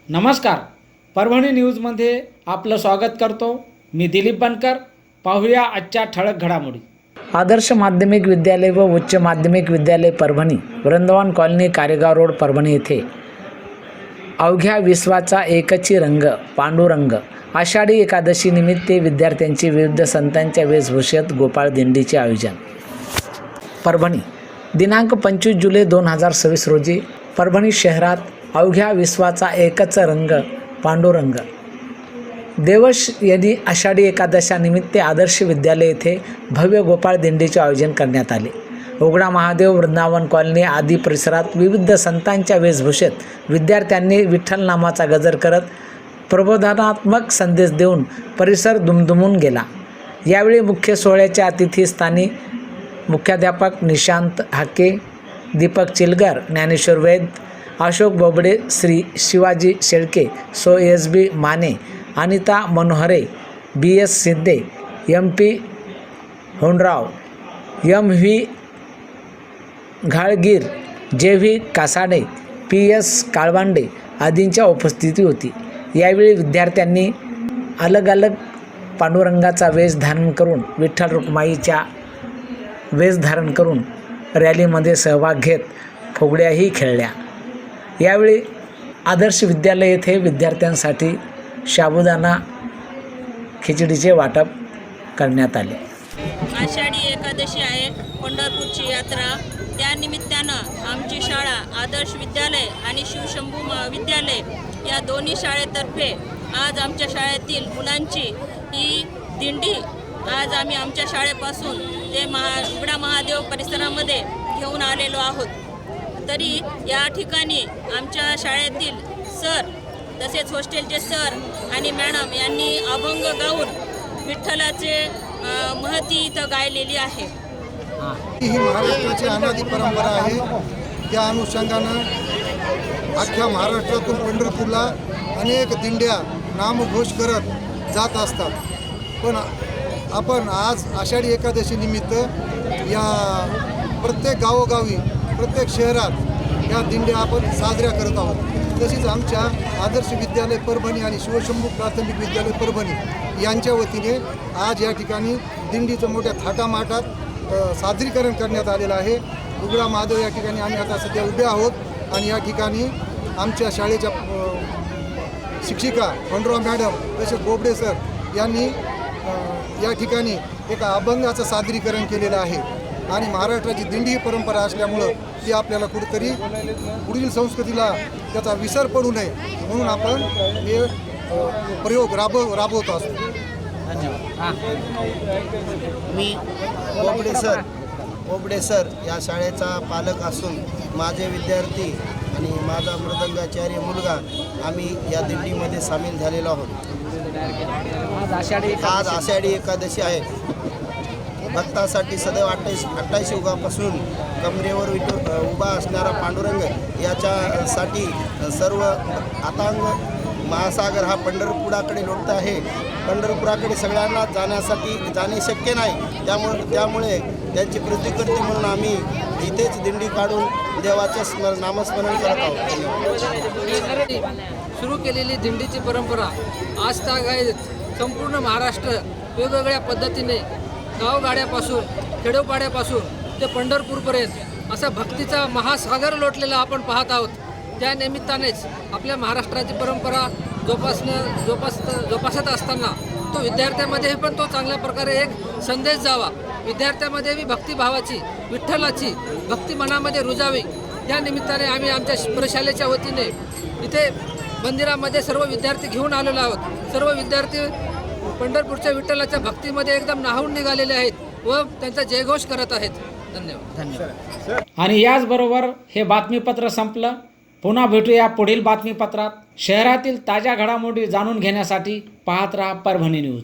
नमस्कार, परभणी न्यूजमध्ये आपलं स्वागत करतो. मी दिलीप बनकर. पाहूया आजच्या ठळक घडामोडी. आदर्श माध्यमिक विद्यालय व उच्च माध्यमिक विद्यालय परभणी, वृंदावन कॉलनी, कारेगाव रोड, परभणी येथे अवघ्या विश्वाचा एकची रंग पांडुरंग आषाढी एकादशी निमित्त विद्यार्थ्यांची विविध संतांच्या वेशभूषेत गोपाळ दिंडीचे आयोजन. परभणी दिनांक 25 जुलै 2026 रोजी परभणी शहरात अवघ्या विश्वाचा एकच रंग पांडुरंग देवश यांनी आषाढी एकादशीनिमित्त आदर्श विद्यालय येथे भव्य गोपाळ दिंडीचे आयोजन करण्यात आले. उघडा महादेव, वृंदावन कॉलनी आदी परिसरात विविध संतांच्या वेशभूषेत विद्यार्थ्यांनी विठ्ठल नामाचा गजर करत प्रबोधनात्मक संदेश देऊन परिसर दुमदुमून गेला. यावेळी मुख्य सोहळ्याच्या अतिथीस्थानी मुख्याध्यापक निशांत हाके, दीपक चिलगर, ज्ञानेश्वर वैद्य, अशोक बोबडे, श्री शिवाजी शेळके, सो S B. Mane, Anita Manohare, B S. Siddhe, M P. Hondrao, M V. Ghalgir, J V. Kasade, P S. Kalbande आदींच्या उपस्थिती होती. यावेळी विद्यार्थ्यांनी अलग अलग पांडुरंगाचा वेश धारण करून विठ्ठल रुक्माईच्या वेश धारण करून रॅलीमध्ये सहभाग घेत फुगड्याही खेळल्या. यावेळी आदर्श विद्यालय येथे विद्यार्थ्यांसाठी साबुदाणा खिचडीचे वाटप करण्यात आले. आषाढी एकादशी आहे, पंढरपूरची यात्रा. त्यानिमित्तानं आमची शाळा आदर्श विद्यालय आणि शिवशंभू विद्यालय या दोन्ही शाळेतर्फे आज आमच्या शाळेतील मुलांची ही दिंडी आज आम्ही आमच्या शाळेपासून ते उघडा महादेव परिसरामध्ये घेऊन आलेलो आहोत. तरी या ठिकाणी आमच्या शाळेतील सर तसेच हॉस्टेलचे सर आणि मॅडम यांनी अभंग गाऊन विठ्ठलाचे महती इथं गायलेली आहे. ही महाराष्ट्राची अनादी परंपरा आहे. त्या अनुषंगानं अख्ख्या महाराष्ट्रातून पंढरपूरला अनेक दिंड्या नामघोष करत जात असतात. पण आपण आज आषाढी एकादशी निमित्त या प्रत्येक गावोगावी प्रत्येक शहरात या दिंड्या आपण साजऱ्या करत आहोत. तसेच आमच्या आदर्श विद्यालय परभणी आणि शिवशंभू प्राथमिक विद्यालय परभणी यांच्या वतीने आज या ठिकाणी दिंडीचं मोठ्या थाटामाटात सादरीकरण करण्यात आलेलं आहे. उघडा महादेव या ठिकाणी आम्ही आता सध्या उभे आहोत आणि या ठिकाणी आमच्या शाळेच्या शिक्षिका होंडराव मॅडम तसेच बोबडे सर यांनी या ठिकाणी एका अभंगाचं सादरीकरण केलेलं आहे. आणि महाराष्ट्राची दिंडी ही परंपरा असल्यामुळं ती आपल्याला कुठेतरी पुढील संस्कृतीला त्याचा विसर पडू नये म्हणून आपण हे प्रयोग राबवत असतो. मी बोबडे सर या शाळेचा पालक असून माझे विद्यार्थी आणि माझा मृदंगाचार्य मुलगा आम्ही या दिंडीमध्ये सामील झालेलो आहोत. आज आषाढी एकादशी आहे. भक्तासाठी सदैव 28 युगापासून कमरेवर उभा असणारा पांडुरंग याच्यासाठी सर्व अथांग महासागर हा पंढरपुराकडे लोटत आहे. पंढरपुराकडे सगळ्यांना जाणे शक्य नाही. त्यामुळे त्यांची प्रतिकृती म्हणून आम्ही इथेच दिंडी काढून देवाचं नामस्मरण करत आहोत. सुरू केलेली दिंडीची परंपरा आज संपूर्ण महाराष्ट्र वेगवेगळ्या पद्धतीने गावगाड्यापासून खेडोपाड्यापासून ते पंढरपूरपर्यंत असा भक्तीचा महासागर लोटलेला आपण पाहत आहोत. त्या निमित्तानेच आपल्या महाराष्ट्राची परंपरा जोपासत असताना तो विद्यार्थ्यांमध्ये पण तो चांगल्या प्रकारे एक संदेश जावा, विद्यार्थ्यांमध्ये बी भक्तिभावाची विठ्ठलाची भक्ती मनामध्ये रुजावी. या निमित्ताने आम्ही आमच्या प्रशालेच्या वतीने इथे मंदिरामध्ये सर्व विद्यार्थी घेऊन आलेलो आहोत. सर्व विद्यार्थी पंढरपूरच्या विठ्ठलाच्या भक्तीमध्ये एकदम न्हावून निघालेले आहेत व त्यांचा जयघोष करत आहेत. धन्यवाद. आणि याचबरोबर हे बातमीपत्र संपलं. पुन्हा भेटूया पुढील बातमीपत्रात. शहरातील ताज्या घडामोडी जाणून घेण्यासाठी पाहत रहा परभणी न्यूज.